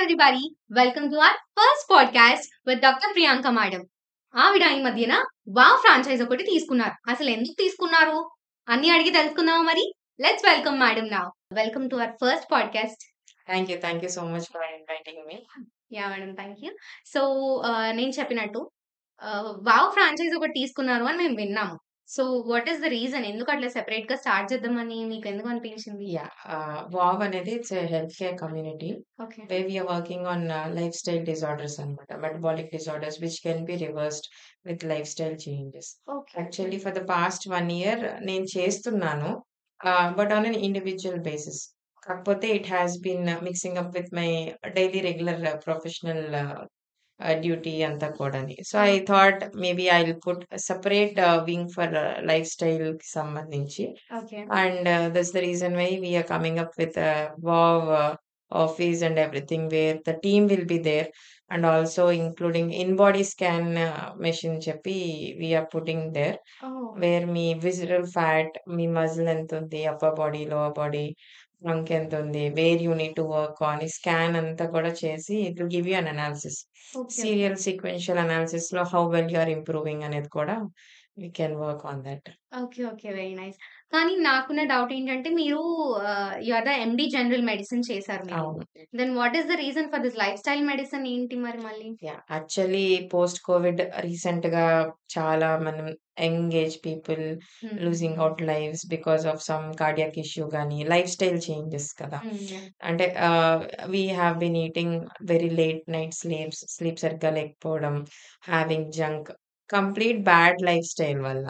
everybody. Welcome to our first podcast with Dr. Priyanka Madam. ఆవిడ ఈ మధ్యన wow franchise ఒకటి తీసుకున్నారు. అసలు ఎందుకు తీసుకున్నారు అన్ని అడిగి తెలుసుకుందామా మరి? Let's welcome madam now. Welcome to our first podcast. Thank you. Thank you so much for inviting me. Yeah madam, thank you. So నేను చెప్పినట్టు వావ్ ఫ్రాంచైజ్ ఒకటి తీసుకున్నారు అని మేము విన్నాము. So what is the reason? ఎందుకు అట్లా సెపరేట్ గా స్టార్ట్ చేద్దామని మీకు ఎందుకు అనిపించింది? Yeah, WOW అనేది it's a healthcare community okay. where we are working on lifestyle disorders and metabolic disorders which can be reversed with lifestyle changes. Okay. Actually, for the past 1 year, నేను చేస్తున్నాను, but on an individual basis. కాకపోతే it has been mixing up with my daily regular professional duty అంతా కూడాని. So, I thought maybe I will put separate wing for life స్టైల్‌కి సంబంధించి. Okay. And that's the reason why we are coming up with a WOW office and everything, where the team will be there, and also including in-body scan machine చెప్పి we are putting there, oh! where మీ visceral fat, మీ muscle ఎంతుంది, upper body, lower body, trunk ఎంతుంది, where you need to work on, ఈ scan అంతా కూడా చేసి it will give you an analysis. Okay. Serial sequential అనాలిసిస్‌లో how well you are improving అనేది కూడా we can work on that. Okay. Okay. Very nice. కానీ నాకున్న డౌట్ ఏంటంటే మీరు you are the MD general medicine చేశారు మీరు. అవును. Then what is the reason for this life style medicine ఏంటి మరి మళ్ళీ? యాహ్! యాక్చువల్లీ పోస్ట్ కోవిడ్ రీసెంట్‌గా చాలా మనం young age people losing out lives because of some cardiac issue గాని, లైఫ్ స్టైల్ చేంజెస్ కదా! అంటే we have been eating very late night sleep సరిగ్గా లేకపోవడం, having junk, complete bad lifestyle వల్ల.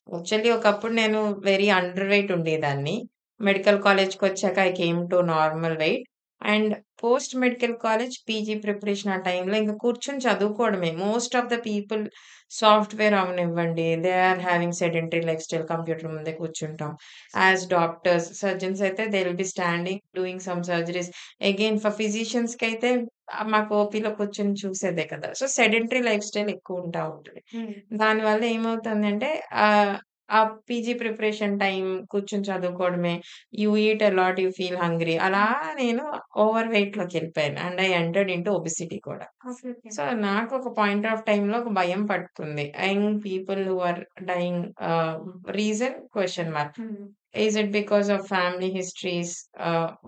Actually ఒకప్పుడు నేను వెరీ అండర్ వెయిట్ ఉండేదాన్ని. Medical కాలేజ్‌కొచ్చాక I came to normal weight. And post medical college PG preparation ఆ టైంలో ఇంక కూర్చొని చదువుకోవడమే. Most of the people software అవ్వనివ్వండి, they are having sedentary lifestyle, computer ముందే కూర్చుంటాం. యాస్ డాక్టర్స్, సర్జన్స్ అయితే they will be standing doing some surgeries. Again for ఫిజిషియన్స్‌కైతే మాకు ఓపీలో కూర్చొని చూసేదే కదా! సో, సెడెంటరీ లైఫ్ స్టైల్ ఎక్కువ ఉంటా ఉంటది. దానివల్ల ఏమవుతుందంటే ఆ పీజీ ప్రిపరేషన్ టైమ్ కూర్చొని చదువుకోవడమే. You eat a lot, you feel hungry. అలా నేను ఓవర్ వెయిట్‌లోకెళ్ళిపోయాను. And I entered into obesity కూడా. ఓకే. ఓకే. సో, నాకొక పాయింట్ ఆఫ్ టైమ్‌లో ఒక భయం పట్టుకుంది. Young people who are dying, reason question mark. Is it because of family histories,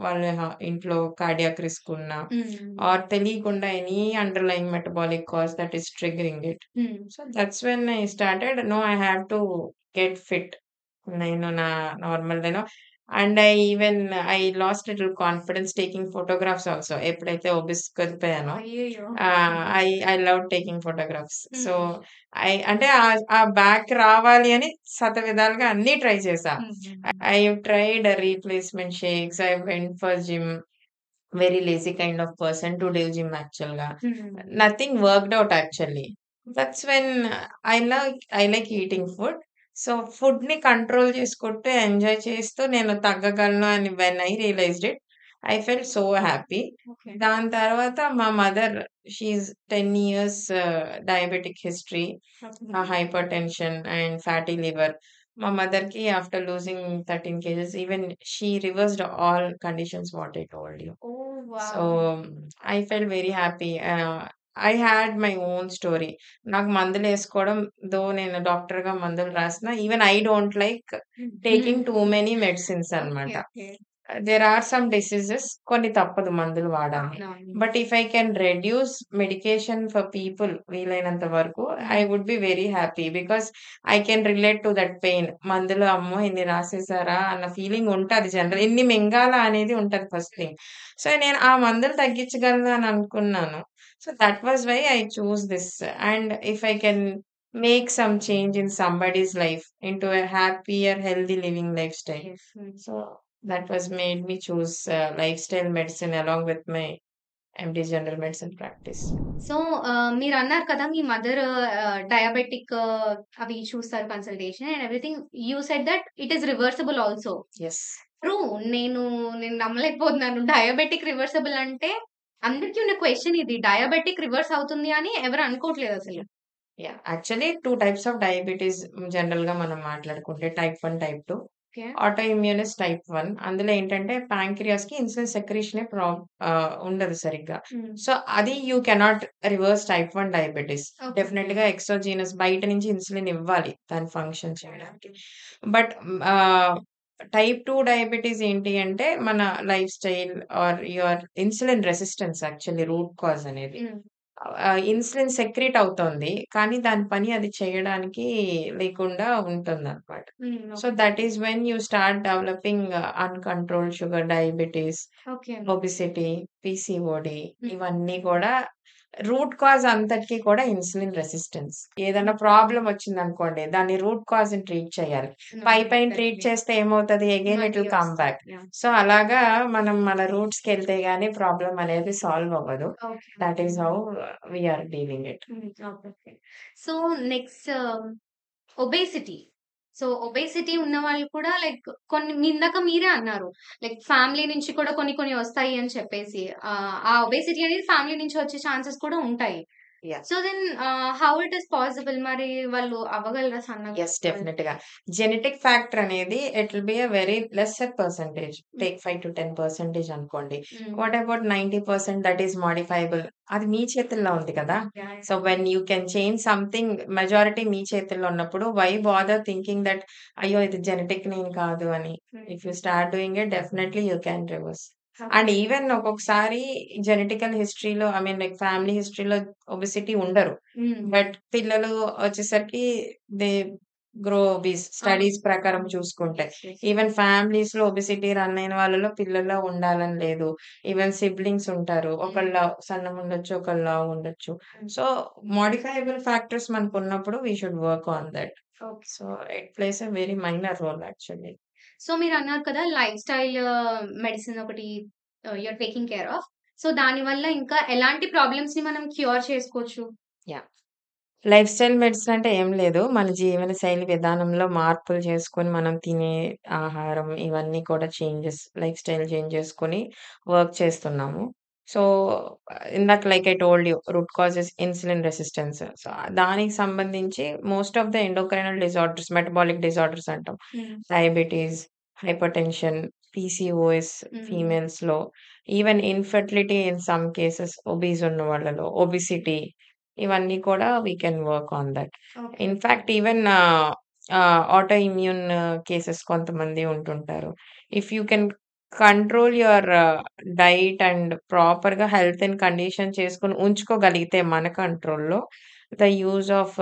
వాళ్ళ ఇంట్లో కార్డియాక్ రిస్క్ ఉన్నా, ఆర్ తెలియకుండా any underlying metabolic cause that is triggering it. So, that's when I started, no, I have to get fit. నేను నా normal and I lost little confidence taking photographs also. ఎప్పుడైతే ఒబెస్‌కెళ్ళిపోయానో, అయ్యయ్యో! I love taking photographs. So, అంటే ఆ back రావాలి అని శతవిధాలుగా అన్నీ ట్రై చేశా. I have tried replacement shakes, I went for gym. Very lazy kind of person to do gym యాక్చువల్‌గా. Nothing worked out actually. That's when I like eating food. So, ఫుడ్‌ని control చేసుకుంటూ, enjoy చేస్తూ నేను తగ్గగలను అని when I realised it, I felt so happy. Okay. దాని తర్వాత మా mother, she is 10 years diabetic history, hypertension and fatty liver. మా మదర్‌కి after losing 13 kgs, even she reversed all conditions what I told you. Oh! So, wow! I felt very happy. I had my own story. నాకు మందులేసుకోవడం, though నేను డాక్టర్‌గా మందులు రాసినా, even I don't like taking too many medicines okay. అన్నమాట. Okay. There are some diseases, కొన్ని తప్పదు మందులు వాడాలి. అవునవును. But if I can reduce medication for people వీలైనంత వరకు, I would be very happy. Because I can relate to that pain. మందులు అమ్మో! ఇన్ని రాసేసారా అన్న ఫీలింగ్ ఉంటది జనరల్. ఇన్ని మింగాలా అనేది ఉంటది ఫస్ట్ థింగ్. సో, నేను ఆ మందులు తగ్గించగలను అని అనుకున్నాను. So, that was why I choose this. And if I can make some change in somebody's life into a happier, healthy living lifestyle. Yes. So that was made me choose lifestyle medicine along with my MD general medicine practice. So మీరన్నారు కదా మీ mother diabetic అవి చూస్తారు consultation and everything. You said that it is reversible also. Yes. True. నేను నేను నమ్మలేకపోతున్నాను. Diabetic reversible అంటే అందరికీ ఉన్న క్వెషన్ ఇది. డయాబెటిక్ రివర్స్ అవుతుంది అని ఎవరు అనుకోవట్లేదు అసలు. Yeah. Actually, two types of diabetes general గా మనం మాట్లాడుకుంటే, type 1, type 2. Okay. Autoimmune is type 1. అందులో ఏంటంటే ప్యాంక్రియాస్‌కి ఇన్సులిన్ సెక్రీషనే ఉండదు సరిగ్గా. సో, అది you cannot reverse type 1 diabetes. Okay. డెఫినిట్‌గా ఎక్సోజీనస్ బయట నుంచి ఇన్సులిన్ ఇవ్వాలి దాని ఫంక్షన్ చేయడానికి. బట్ ఆహ్, టైప్ 2 డయాబెటిస్ ఏంటి అంటే మన life style or your insulin resistance actually root cause అనేది. హ్మ్. ఇన్సులిన్ సెక్రీట్ అవుతోంది. కానీ దాని పని అది చేయడానికి లేకుండా ఉంటుందన్నమాట. So, okay. That is when you start developing uncontrolled sugar diabetes, okay. Obesity, PCOD హ్మ్. ఇవన్నీ కూడా రూట్ కాజ్ అంతటికి కూడా ఇన్సులిన్ రెసిస్టెన్స్. ఏదైనా హ్మ్. ప్రాబ్లమ్ వచ్చిందనుకోండి, దాన్ని రూట్ కాజ్‌ని ట్రీట్ చేయాలి. పైన ట్రీట్ ఎగ్జాక్ట్‌లీ. చేస్తే ఏమవుతది? అగైన్ ఇట్ మళ్ళీ విల్ కమ్ వస్తది. బ్యాక్. యాహ్! సో, అలాగా మనం మన రూట్స్‌కెళ్తే గాని ప్రాబ్లమ్ అనేది సాల్వ్ అవ్వదు. Okay. That is how we are dealing it. Okay. So, next obesity. So, obesity ఉన్నవాళ్ళు కూడా లైక్ కొన్ని ఇందాక మీరే అన్నారు. లైక్ ఫ్యామిలీ నుంచి కూడా కొన్ని కొన్ని వస్తాయి అని చెప్పేసి. ఆ ఒబేసిటీ అనేది ఫ్యామిలీ నుంచి వచ్చే ఛాన్సెస్ కూడా ఉంటాయి. Yeah! So, then how it is possible మరి వాళ్ళు అవ్వగలరా సన్నగా? యెస్. డెఫినిట్‌గా. జెనెటిక్ ఫ్యాక్టర్ అనేది it will be a very lesser percentage. Hmm. Take 5-10% అనుకోండి. Hmm. What about 90% that is modifiable. అది మీ చేతుల్లో ఉంది కదా! Yeah! So, when you can change something majority మీ చేతుల్లో ఉన్నప్పుడు వై బాదర్ థింకింగ్ దట్ అయ్యో! ఇది జెనెటిక్ నేను కాదు అని. If you start doing it definitely you can reverse. And okay. Even ఒక్కొక్కసారి జెనెటికల్ హిస్టరీలో ఐ మీన్ లైక్ ఫ్యామిలీ హిస్టరీలో ఒబెసిటీ ఉండరు. బట్ పిల్లలు వచ్చేసరికి దే గ్రో ఒబీస్ స్టడీస్ ప్రకారం చూసుకుంటే. యెస్. యెస్. ఈవెన్ ఫ్యామిలీస్‌లో ఒబెసిటీ రన్ అయిన వాళ్ళలో పిల్లల్లో ఉండాలని లేదు. ఈవెన్ సిబ్లింగ్స్ ఉంటారు. ఒకళ్ళు సన్నగుండొచ్చు, ఒకళ్ళు లావుగుండొచ్చు. సో, మోడిఫైయబుల్ ఫ్యాక్టర్స్ మనకున్నప్పుడు we should work on that. Okay. So, it plays a very minor role actually. So, మీరన్నారు కదా! లైఫ్ స్టైల్ మెడిసిన్ ఒకటి you are taking care of. So, దానివల్ల ఇంకా ఎలాంటి ప్రాబ్లమ్స్‌ని మనం క్యూర్ చేసుకోవచ్చు? యాహ్! లైఫ్ స్టైల్ మెడిసిన్ అంటే ఏం లేదు. మన జీవనశైలి విధానంలో మార్పులు చేసుకొని, మనం తినే ఆహారం ఇవన్నీ కూడా లైఫ్ స్టైల్ చేంజ్ చేసుకొని వర్క్ చేస్తున్నాము. సో, ఇందాక like I told you root cause is insulin resistance. So, దానికి సంబంధించి most of the endocrinal disorders, metabolic disorders అంటాం. డయాబెటిస్, హైపర్‌టెన్షన్, పీసీఓఎస్ ఫీమేల్స్‌లో, even infertility in some cases obese ఉన్న వాళ్ళలో, obesity ఇవన్నీ కూడా we can work on that. Okay. In fact even autoimmune cases కొంతమంది ఉంటుంటారు. If you can control your diet and ప్రాపర్‌గా health and condition చేసుకొని ఉంచుకోగలిగితే మన కంట్రోల్‌లో, the use of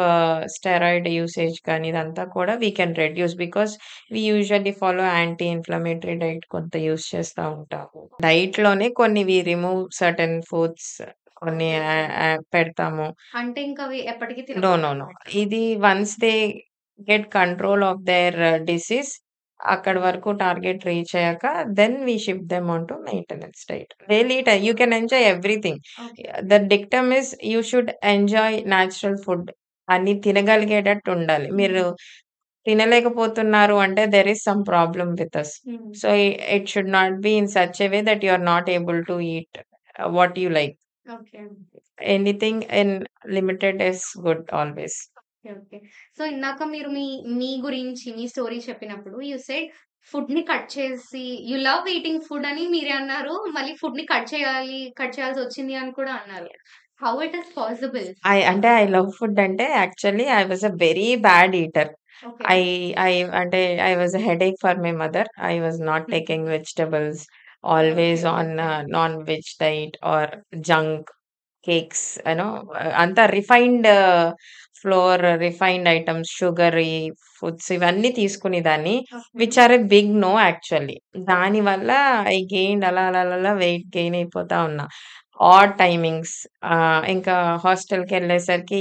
steroid usage కానీ ఇదంతా కూడా we can reduce. Because we usually follow anti inflammatory diet కొంత యూజ్ చేస్తా ఉంటాము. డైట్‌లోనే కొన్ని రిమూవ్ సర్టెన్ ఫుడ్స్ కొన్ని పెడతాము. అంటే ఇంకా అవి ఎప్పటికి నో. నో. నో. తినకూడదనమాట. ఇది once they get control of their disease అక్కడి వరకు టార్గెట్ రీచ్ అయ్యాక then we shift them on to maintenance diet. Daily you can enjoy everything. Okay. The dictum is you should enjoy natural food. అన్నీ తినగలిగేటట్టు ఉండాలి. మీరు తినలేకపోతున్నారు అంటే there is some problem with us. So, it should not be in such a way that you are not able to eat what you like. Okay. Anything in limited is good always. Okay. So, ఇందాక మీరు మీ మీ గురించి మీ story చెప్పినప్పుడు you said ఫుడ్‌ని cut చేసి you love eating food అని మీరే అన్నారు. మళ్ళీ ఫుడ్‌ని కట్ చేయాల్సొచ్చింది అని కూడా అన్నారు. How it is possible? I love food అంటే actually I was a very bad eater. Okay. I I అంటే I was a headache for my mother. I was not taking vegetables. Always okay. On non veg diet or junk. Cakes అంతా refined flour, refined items, sugary foods ఇవన్నీ తీసుకునేదాన్ని. Which are a big no actually. దానివల్ల I gained అలా, అలా, అలా, అలా weight gain అయిపోతా ఉన్నా. ఆడ్ టైమింగ్స్ ఇంకా హాస్టల్‌కెళ్ళేసరికి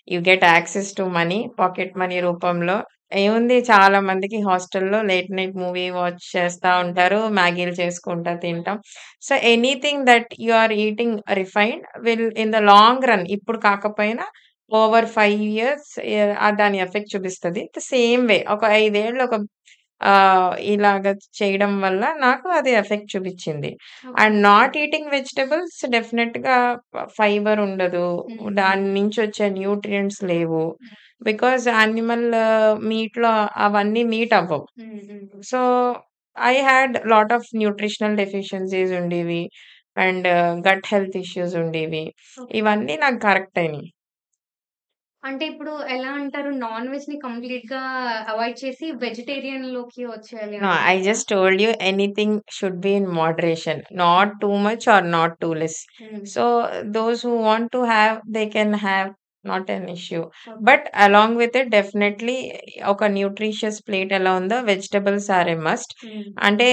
you get access to money, pocket money రూపంలో. ఏముంది చాలా మందికి హాస్టల్‌లో లేట్ నైట్ మూవీ వాచ్ చేస్తా ఉంటారు. మ్యాగీలు చేసుకుంటా తింటాం. So, anything that you are eating refined will in the long run ఇప్పుడు కాకపోయినా ఓవర్ 5 ఇయర్స్ దాని ఎఫెక్ట్ చూపిస్తది. ద సేమ్ వే ఒక 5 ఏళ్ళు ఒక ఇలాగ చేయడం వల్ల నాకు అది ఎఫెక్ట్ చూపిచ్చింది. And okay. Not eating vegetables డెఫినిట్‌గా ఫైబర్ ఉండదు. దాని నుంచొచ్చే న్యూట్రియంట్స్ లేవు. బికాజ్ యానిమల్ మీట్‌లో అవన్నీ మీట్ అవ్వవు. So, I had lot of nutritional deficiencies ఉండేవి. అండ్ గట్ హెల్త్ ఇష్యూస్ ఉండేవి. ఓకే. ఇవన్నీ నాకు కరెక్ట్ అయినియి. అంటే ఇప్పుడు ఎలా అంటారు? నాన్ వెజ్‌ని కంప్లీట్‌గా అవాయిడ్ చేసి వెజిటేరియన్‌లోకి వచ్చేయాలి No, I అంటున్నారా? just told you anything should be in moderation, not too much or not too less. హ్మ్. So those who want to have, they can have, not an issue. Okay. But along with it, definitely ఒక nutritious plate ఎలా ఉందో vegetables are a must. హ్మ్. అంటే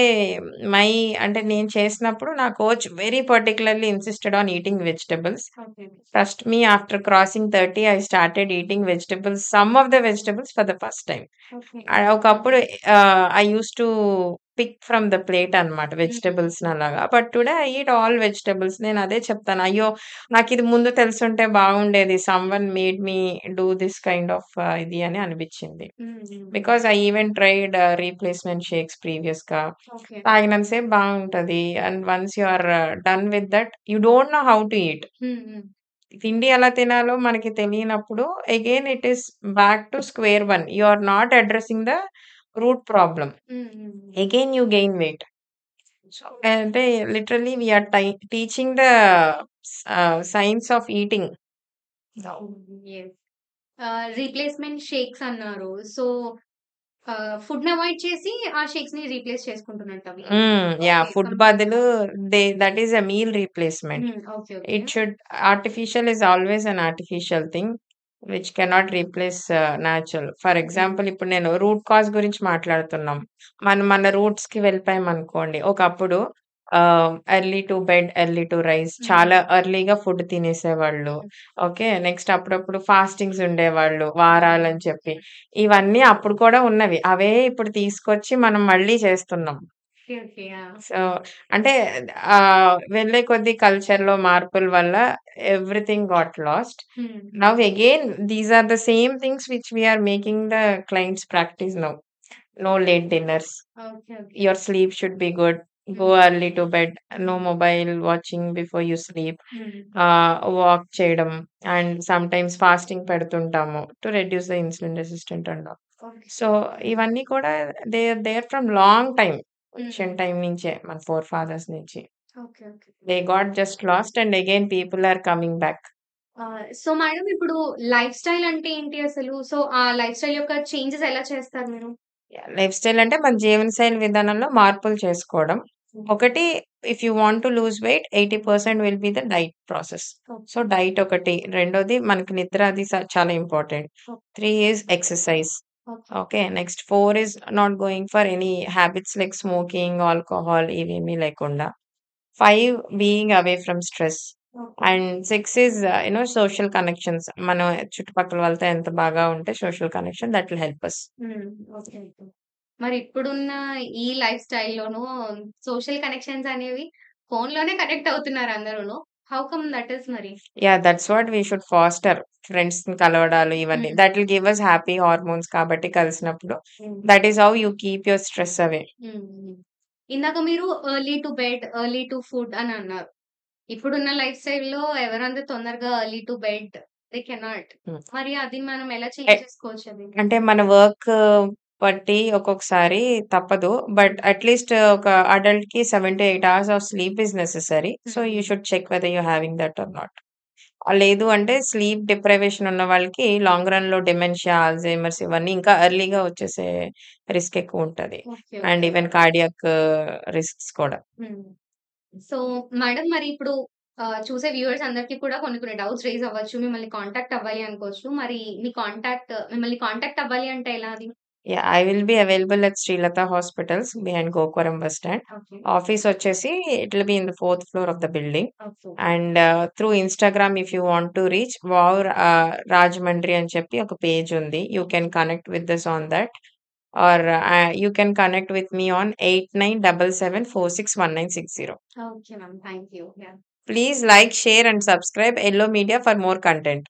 అంటే నేను చేసినప్పుడు నా coach very particularly insisted on eating vegetables. Okay. Trust me, after crossing 30, I started eating vegetables, some of the vegetables for the first time. Okay. ఒకప్పుడు I used to pick from the plate అన్నమాట వెజిటబుల్స్‌ని అలాగా. But today I eat all vegetables. నేను అదే చెప్తాను. అయ్యో! నాకిది ముందు తెలుసుంటే బాగుండేది. Someone made me do this kind of ఇది అని అనిపించింది. Because I even tried replacement shakes ప్రీవియస్‌గా. ఓకే. తాగినంత సేపు బాగుంటది. And once you are done with that, you don't know how to eat. తిండి ఎలా తినాలో మనకి తెలియనప్పుడు again it is back to square one. You are not addressing the root problem. Again you gain weight. So, అంటే literally we are teaching the science of eating. Yes. Replacement shakes అన్నారు. So, ఫుడ్‌ని avoid చేసి ఆ షేక్స్‌ని replace చేసుకుంటున్నట్టవి. Yeah! Okay. Food బదులు that is a meal replacement. Okay. Okay. It should artificial is always an artificial thing which cannot replace natural. For example, ఇప్పుడు నేను root cause గురించి మాట్లాడుతున్నాం. మన రూట్స్‌కి వెళ్ళిపోయామనుకోండి. ఒకప్పుడు early to bed, early to rise, చాలా ఎర్లీగా ఫుడ్ తినేసేవాళ్ళు. ఓకే. నెక్స్ట్ అప్పుడప్పుడు ఫాస్టింగ్స్ ఉండేవాళ్ళు వారాలని చెప్పి. ఇవన్నీ అప్పుడు కూడా ఉన్నవి. అవే ఇప్పుడు తీసుకొచ్చి మనం మళ్ళీ చేస్తున్నాం. ఓకే. ఓకే. యాహ్! సో, అంటే వెళ్ళే కొద్దీ కల్చర్‌లో మార్పుల వల్ల everything got lost. Now again these are the same things which we are making the clients practice now. No late dinners. Okay. Okay. Your sleep should be good. Go early to bed. No mobile watching before you sleep. Walk చేయడం and sometimes fasting పెడుతుంటాము to reduce the insulin resistant and all. Okay. So, ఇవన్నీ కూడా they are there from long time. Ancient time నుంచే మన forefathers నుంచి. Okay. Okay. They got just lost and again people are coming back. So madam ఇప్పుడు lifestyle అంటే ఏంటి అసలు? So, ఆ లైఫ్ స్టైల్ యొక్క చేంజెస్ ఎలా చేస్తారు మీరు? లైఫ్ స్టైల్ అంటే మన జీవనశైలి విధానంలో మార్పులు చేసుకోవడం. ఒకటి, if you want to lose weight 80% will be the diet process. So, diet ఒకటి. రెండోది మనకి నిద్ర అది చాలా important. 3 is exercise. Okay. Next 4 is not going for any habits like smoking, alcohol ఇవేమీ లేకుండా. 5 being away from stress. And 6 is social connections. మన చుట్టుపక్కల వాళ్ళతో ఎంత బాగా ఉంటే social connection that will help us. Okay. Okay. మరి ఇప్పుడున్న ఈ లైఫ్ స్టైల్‌లోనూ సోషల్ కనెక్షన్స్ అనేవి ఫోన్‌లోనే కనెక్ట్ అవుతున్నారు అందరూను. హౌ కమ్ దట్ ఈస్ మరి? Yeah! That's what we should foster. ఫ్రెండ్స్‌ని కలవడాలు ఇవన్నీ. That will give us happy hormones కాబట్టి కలిసినప్పుడు. That is how you keep your stress away. ఇందాక మీరు early to bed, early to food అని అన్నారు. ఇప్పుడున్న లైఫ్ స్టైల్‌లో ఎవరంత తొందరగా early to bed they cannot. మరి అది మనం ఎలా చేంజ్ చేసుకోవచ్చు అది? అంటే మన వర్క్ బట్టి ఒక్కొక్కసారి తప్పదు. బట్ అట్‌లీస్ట్ ఒక అడల్ట్‌కి 7-8 hours of sleep is necessary. So, you should check whether you having that or not. లేదు అంటే స్లీప్ డిప్రైవేషన్ ఉన్న వాళ్ళకి లాంగ్ రన్‌లో డిమెన్షియా, అల్జైమర్స్ ఇవన్నీ ఇంకా ఎర్లీగా వచ్చేసే రిస్క్ ఎక్కువుంటది. Okay. And okay. Even cardiac risks కూడా. సో, మేడం మరి ఇప్పుడు చూసే వ్యూవర్స్ అందరికి కూడా కొన్ని కొన్ని డౌట్స్ రైజ్ అవ్వచ్చు. మిమ్మల్ని కాంటాక్ట్ అవ్వాలి అనుకోవచ్చు. మరి మిమ్మల్ని కాంటాక్ట్ అవ్వాలి అంటే ఎలా అది? Yeah! I will be available at Srilatha hospitals behind Gokuram bus stand. Okay. Office వచ్చేసి it will be in the 4th floor of the building. Okay. And through Instagram if you want to reach Rajahmundry అని చెప్పి ఒక page ఉంది. You can connect with us on that. Or you can connect with me on 8977461960. Okay ma'am. Thank you. Yeah! Please like, share and subscribe Yellow Media for more content.